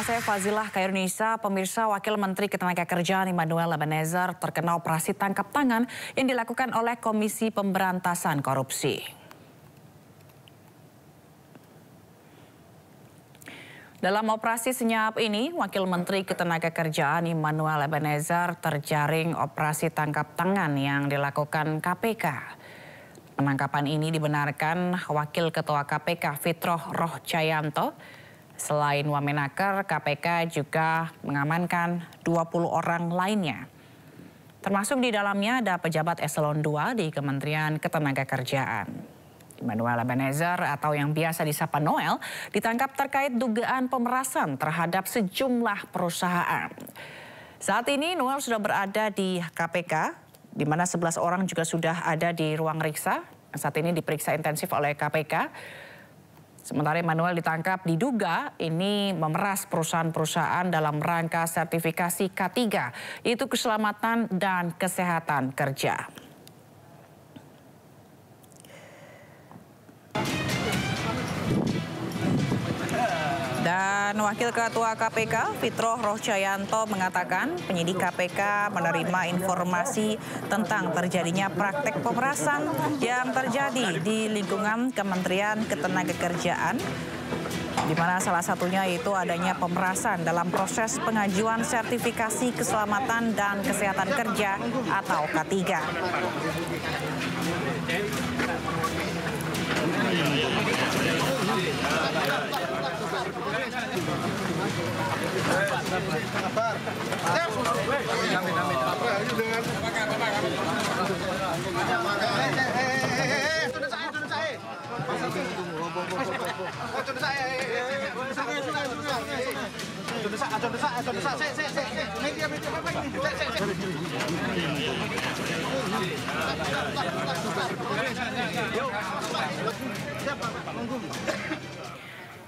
Bersama saya Fazilah Khairunisa, pemirsa. Wakil Menteri Ketenagakerjaan Immanuel Ebenezer terkena operasi tangkap tangan yang dilakukan oleh Komisi Pemberantasan Korupsi. Dalam operasi senyap ini, Wakil Menteri Ketenagakerjaan Immanuel Ebenezer terjaring operasi tangkap tangan yang dilakukan KPK. Penangkapan ini dibenarkan Wakil Ketua KPK Fitroh Rohcayanto. Selain Wamenaker, KPK juga mengamankan 20 orang lainnya. Termasuk di dalamnya ada pejabat eselon 2 di Kementerian Ketenagakerjaan. Immanuel Ebenezer atau yang biasa disapa Noel ditangkap terkait dugaan pemerasan terhadap sejumlah perusahaan. Saat ini Noel sudah berada di KPK, di mana 11 orang juga sudah ada di ruang riksa. Saat ini diperiksa intensif oleh KPK. Sementara Immanuel ditangkap diduga ini memeras perusahaan-perusahaan dalam rangka sertifikasi K3, yaitu keselamatan dan kesehatan kerja. Dan Wakil Ketua KPK Fitroh Rohcayanto mengatakan penyidik KPK menerima informasi tentang terjadinya praktek pemerasan yang terjadi di lingkungan Kementerian Ketenagakerjaan, di mana salah satunya itu adanya pemerasan dalam proses pengajuan sertifikasi keselamatan dan kesehatan kerja atau K3.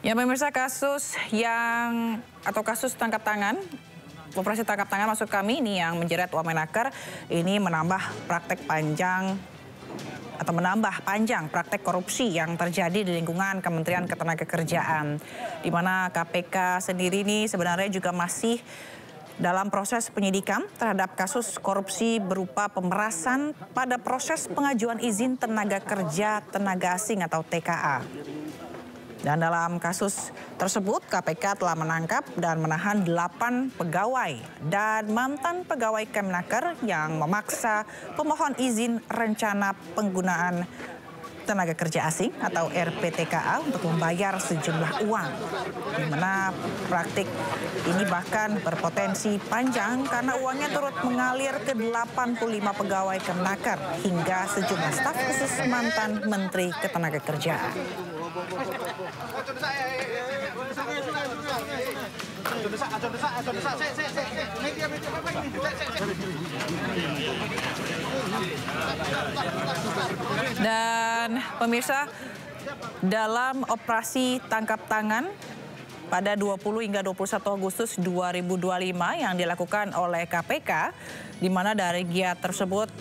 Ya pemirsa, kasus tangkap tangan, operasi tangkap tangan maksud kami ini yang menjerat Wamenaker ini menambah panjang praktek korupsi yang terjadi di lingkungan Kementerian Ketenagakerjaan, di mana KPK sendiri ini sebenarnya juga masih dalam proses penyidikan terhadap kasus korupsi berupa pemerasan pada proses pengajuan izin tenaga kerja tenaga asing atau TKA. Dan dalam kasus tersebut KPK telah menangkap dan menahan 8 pegawai dan mantan pegawai Kemenaker yang memaksa pemohon izin rencana penggunaan tenaga kerja asing atau RPTKA untuk membayar sejumlah uang. Di mana praktik ini bahkan berpotensi panjang karena uangnya turut mengalir ke 85 pegawai Kemenaker hingga sejumlah staf khusus mantan Menteri Ketenagakerjaan. Dan pemirsa, dalam operasi tangkap tangan pada 20 hingga 21 Agustus 2025 yang dilakukan oleh KPK, di mana dari giat tersebut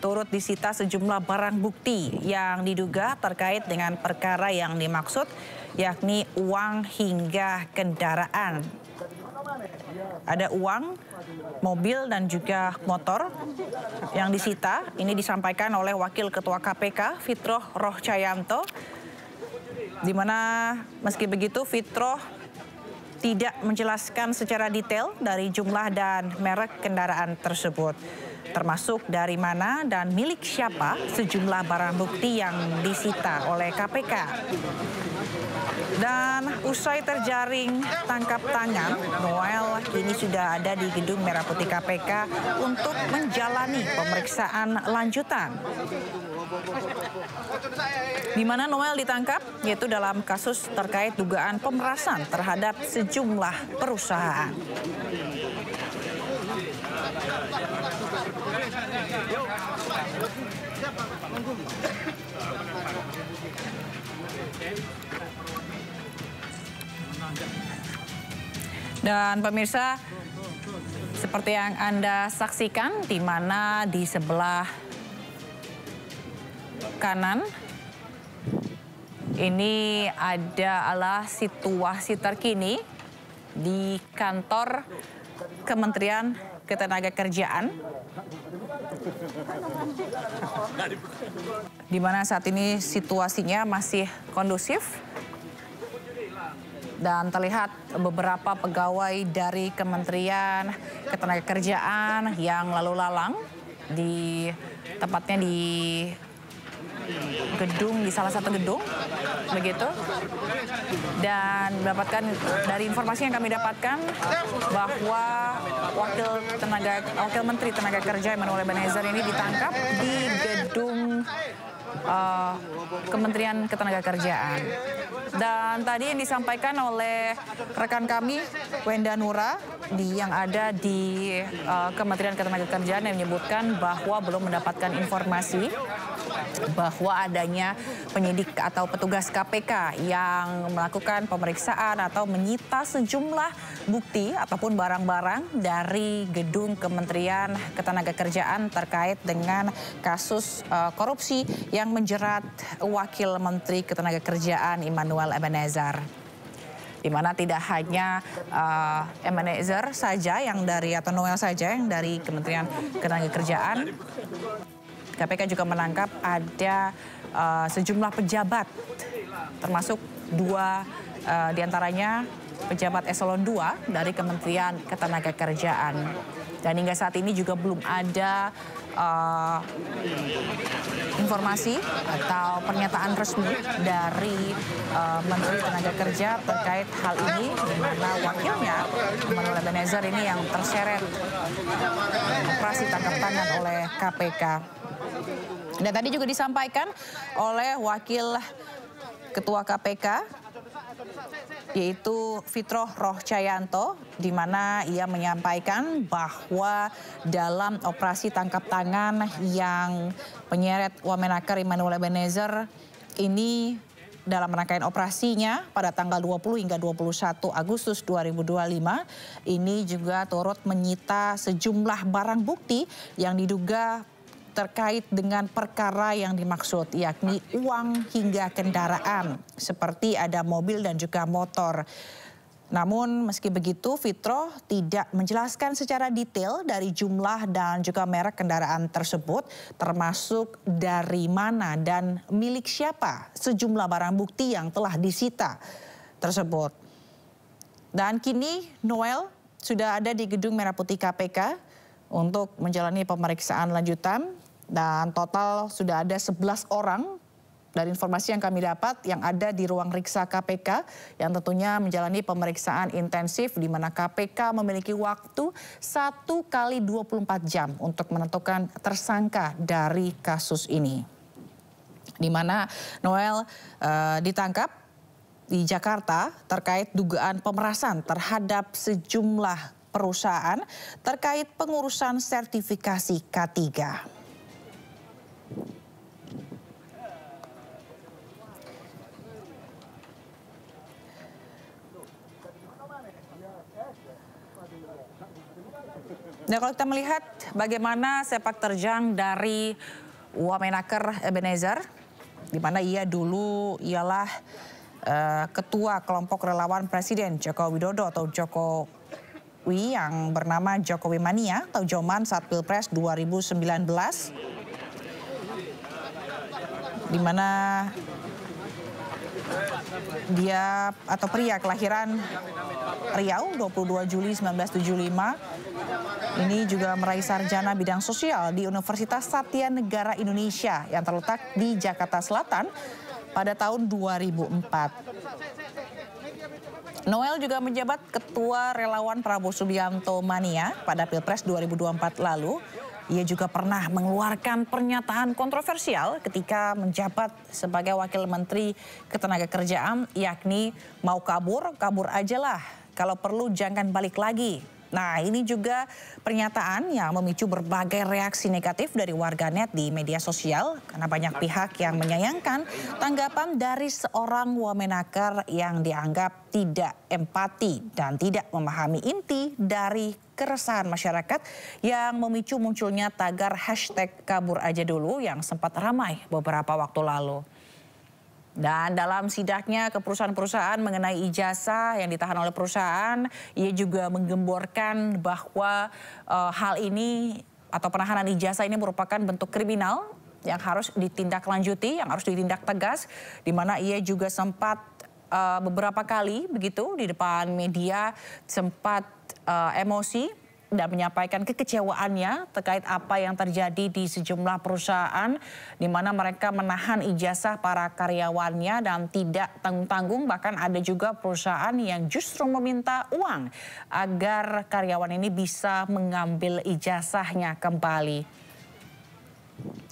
turut disita sejumlah barang bukti yang diduga terkait dengan perkara yang dimaksud, yakni uang hingga kendaraan. Ada uang, mobil dan juga motor yang disita. Ini disampaikan oleh Wakil Ketua KPK Fitroh Rohcayanto, di mana meski begitu Fitroh tidak menjelaskan secara detail dari jumlah dan merek kendaraan tersebut, termasuk dari mana dan milik siapa sejumlah barang bukti yang disita oleh KPK. Dan usai terjaring tangkap tangan, Noel kini sudah ada di Gedung Merah Putih KPK untuk menjalani pemeriksaan lanjutan. Di mana Noel ditangkap, yaitu dalam kasus terkait dugaan pemerasan terhadap sejumlah perusahaan. Dan pemirsa, seperti yang Anda saksikan, di mana di sebelah kanan ini adalah situasi terkini di kantor Kementerian Ketenagakerjaan, di mana saat ini situasinya masih kondusif dan terlihat beberapa pegawai dari Kementerian Ketenagakerjaan yang lalu lalang tepatnya di salah satu gedung begitu. Dan dari informasi yang kami dapatkan bahwa Wakil Menteri Tenaga Kerja Emmanuel Ebenezer ini ditangkap di gedung Kementerian Ketenagakerjaan. Dan tadi yang disampaikan oleh rekan kami Wenda Nura yang ada di Kementerian Ketenagakerjaan yang menyebutkan bahwa belum mendapatkan informasi bahwa adanya penyidik atau petugas KPK yang melakukan pemeriksaan atau menyita sejumlah bukti ataupun barang-barang dari gedung Kementerian Ketenagakerjaan terkait dengan kasus korupsi yang menjerat Wakil Menteri Ketenagakerjaan Emmanuel Ebenezer. Di mana tidak hanya Ebenezer saja atau Noel saja yang dari Kementerian Ketenagakerjaan, KPK juga menangkap ada sejumlah pejabat, termasuk dua diantaranya pejabat eselon 2 dari Kementerian Ketenagakerjaan. Dan hingga saat ini juga belum ada informasi atau pernyataan resmi dari Menteri Tenaga Kerja terkait hal ini, di mana wakilnya Emmanuel Ebenezer ini yang terseret operasi tangkap tangan oleh KPK. Dan tadi juga disampaikan oleh Wakil Ketua KPK, yaitu Fitroh Rohcayanto, di mana ia menyampaikan bahwa dalam operasi tangkap tangan yang menyeret Wamenaker Emmanuel Ebenezer ini dalam rangkaian operasinya pada tanggal 20 hingga 21 Agustus 2025, ini juga turut menyita sejumlah barang bukti yang diduga terkait dengan perkara yang dimaksud, yakni uang hingga kendaraan, seperti ada mobil dan juga motor. Namun meski begitu, Fitroh tidak menjelaskan secara detail dari jumlah dan juga merek kendaraan tersebut, termasuk dari mana dan milik siapa sejumlah barang bukti yang telah disita tersebut. Dan kini Noel sudah ada di Gedung Merah Putih KPK untuk menjalani pemeriksaan lanjutan. Dan total sudah ada 11 orang dari informasi yang kami dapat yang ada di ruang riksa KPK yang tentunya menjalani pemeriksaan intensif, di mana KPK memiliki waktu 1 kali 24 jam untuk menentukan tersangka dari kasus ini. Di mana Noel ditangkap di Jakarta terkait dugaan pemerasan terhadap sejumlah perusahaan terkait pengurusan sertifikasi K3. Nah, kalau kita melihat bagaimana sepak terjang dari Wamenaker Ebenezer, di mana ia dulu ialah ketua kelompok relawan Presiden Joko Widodo atau Jokowi yang bernama Jokowi Mania atau Joman saat Pilpres 2019, di mana dia atau pria kelahiran Riau 22 Juli 1975 ini juga meraih sarjana bidang sosial di Universitas Satya Negara Indonesia yang terletak di Jakarta Selatan pada tahun 2004. Noel juga menjabat Ketua Relawan Prabowo Subianto Mania pada Pilpres 2024 lalu. Ia juga pernah mengeluarkan pernyataan kontroversial ketika menjabat sebagai Wakil Menteri Ketenagakerjaan, yakni mau kabur, kabur aja lah. Kalau perlu jangan balik lagi. Nah, ini juga pernyataan yang memicu berbagai reaksi negatif dari warganet di media sosial karena banyak pihak yang menyayangkan tanggapan dari seorang Wamenaker yang dianggap tidak empati dan tidak memahami inti dari keresahan masyarakat yang memicu munculnya tagar hashtag kabur aja dulu yang sempat ramai beberapa waktu lalu. Dan dalam sidaknya ke perusahaan-perusahaan mengenai ijazah yang ditahan oleh perusahaan, ia juga menggemborkan bahwa hal ini atau penahanan ijazah ini merupakan bentuk kriminal yang harus ditindaklanjuti, yang harus ditindak tegas, di mana ia juga sempat beberapa kali begitu di depan media sempat emosi dan menyampaikan kekecewaannya terkait apa yang terjadi di sejumlah perusahaan di mana mereka menahan ijazah para karyawannya dan tidak tanggung-tanggung. Bahkan ada juga perusahaan yang justru meminta uang agar karyawan ini bisa mengambil ijazahnya kembali.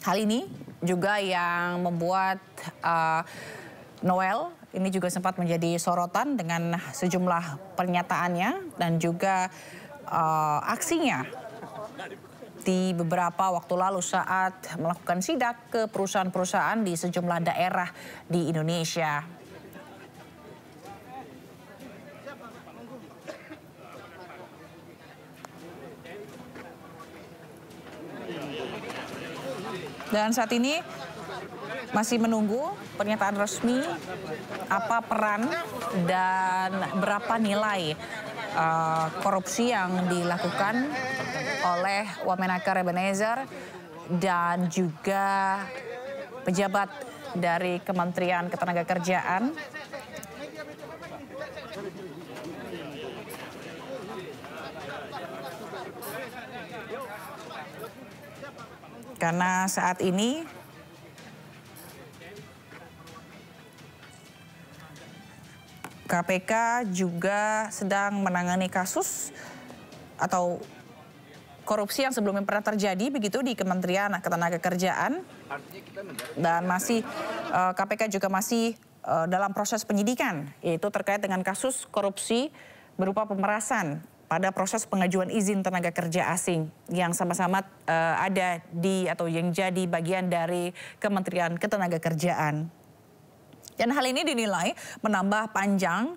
Hal ini juga yang membuat Noel ini juga sempat menjadi sorotan dengan sejumlah pernyataannya dan juga aksinya di beberapa waktu lalu saat melakukan sidak ke perusahaan-perusahaan di sejumlah daerah di Indonesia. Dan saat ini masih menunggu pernyataan resmi apa peran dan berapa nilai korupsi yang dilakukan oleh Wamenakar Ebenezer dan juga pejabat dari Kementerian Ketenagakerjaan. Karena saat ini KPK juga sedang menangani kasus atau korupsi yang sebelumnya pernah terjadi begitu di Kementerian Ketenagakerjaan dan masih KPK juga masih dalam proses penyidikan yaitu terkait dengan kasus korupsi berupa pemerasan pada proses pengajuan izin tenaga kerja asing yang sama-sama ada di atau yang jadi bagian dari Kementerian Ketenagakerjaan. Dan hal ini dinilai menambah panjang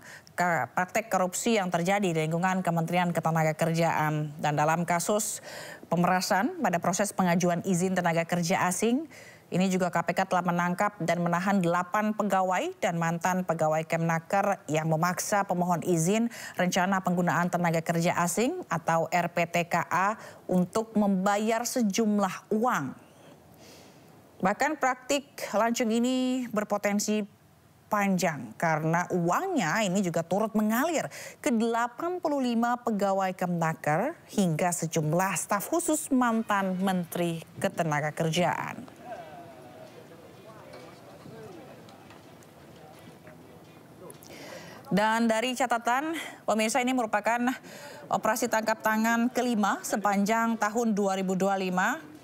praktek korupsi yang terjadi di lingkungan Kementerian Ketenagakerjaan. Dan dalam kasus pemerasan pada proses pengajuan izin tenaga kerja asing, ini juga KPK telah menangkap dan menahan 8 pegawai dan mantan pegawai Kemnaker yang memaksa pemohon izin rencana penggunaan tenaga kerja asing atau RPTKA untuk membayar sejumlah uang. Bahkan praktik lancung ini berpotensi panjang karena uangnya ini juga turut mengalir ke 85 pegawai Kemnaker hingga sejumlah staf khusus mantan Menteri Ketenagakerjaan. Dan dari catatan pemirsa, ini merupakan operasi tangkap tangan kelima sepanjang tahun 2025.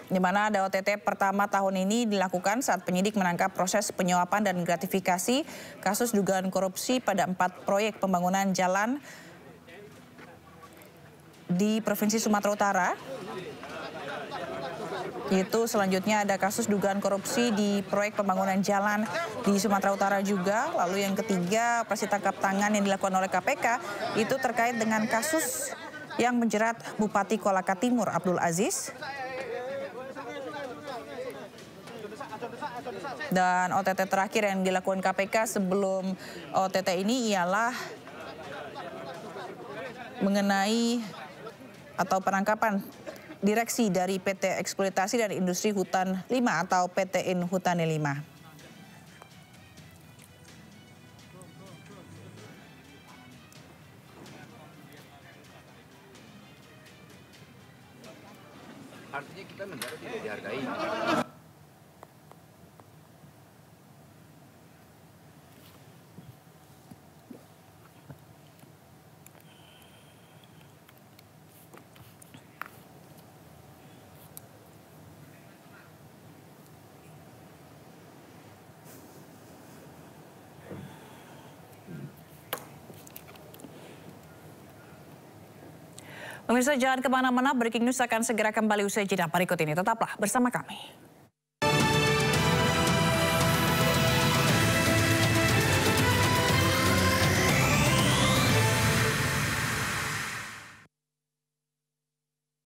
Di mana ada OTT pertama tahun ini dilakukan saat penyidik menangkap proses penyuapan dan gratifikasi kasus dugaan korupsi pada 4 proyek pembangunan jalan di Provinsi Sumatera Utara. Itu selanjutnya ada kasus dugaan korupsi di proyek pembangunan jalan di Sumatera Utara juga. Lalu yang ketiga, operasi tangkap tangan yang dilakukan oleh KPK itu terkait dengan kasus yang menjerat Bupati Kolaka Timur Abdul Aziz. Dan OTT terakhir yang dilakukan KPK sebelum OTT ini ialah mengenai atau penangkapan direksi dari PT Eksploitasi dan Industri Hutan 5 atau PT Inhutani 5. Artinya kita negara tidak dihargai. Pemirsa, jangan kemana-mana, breaking news akan segera kembali usai jeda berikut ini. Tetaplah bersama kami.